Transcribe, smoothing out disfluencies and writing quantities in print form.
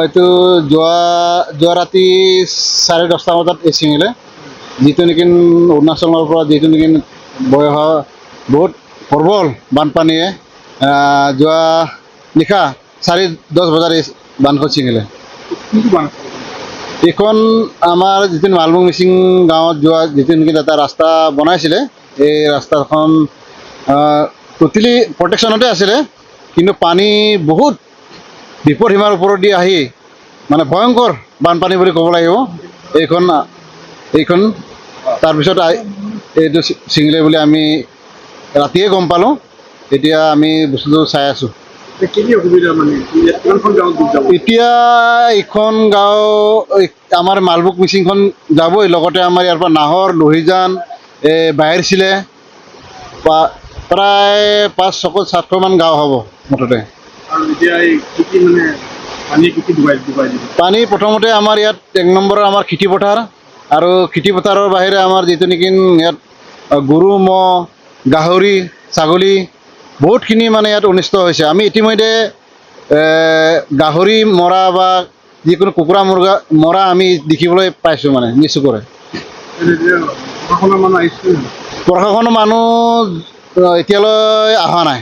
এইটো যোৱা ৰাতি 10:30 বজাত ছিঙিলে, যিটো নেকি অৰুণাচলৰ পৰা যিটো নেকি বহুত প্ৰবল বানপানীয়ে যোৱা নিশা 10:30 বজাত এই বান্ধখন ছিঙিলে। এইখন আমাৰ যিটো মালবুং মিচিং গাঁৱত যোৱা যিটো নেকি এটা ৰাস্তা বনাইছিলে, এই ৰাস্তাখন টোটেলি প্ৰটেকশ্যনতে আছিলে, কিন্তু পানী বহুত বিপদ সীমাৰ ওপৰেদি আহি মানে ভয়ংকৰ বানপানী বুলি ক'ব লাগিব এইখন তাৰপিছত এইটো ছিঙিলে বুলি আমি ৰাতিয়ে গম পালোঁ। এতিয়া আমি বস্তুটো চাই আছোঁ। এতিয়া এইখন গাঁও আমাৰ মালবুং মিচিংখন যাবই, লগতে আমাৰ ইয়াৰ পৰা নাহৰ, লোহিজান, বাহিৰচিলে প্ৰায় 500-700মান গাঁও হ'ব মুঠতে। পানী প্ৰথমতে আমাৰ ইয়াত 1 নম্বৰৰ আমাৰ খেতিপথাৰ, আৰু খেতিপথাৰৰ বাহিৰে আমাৰ যিটো নেকি ইয়াত গৰু, ম'হ, গাহৰি, ছাগলী বহুতখিনি মানে ইয়াত অনিষ্ট হৈছে। আমি ইতিমধ্যে গাহৰি মৰা বা যিকোনো কুকুৰা মৰা আমি দেখিবলৈ পাইছোঁ মানে নিজ চকুৰে। প্ৰশাসনৰ মানুহ এতিয়ালৈ অহা নাই।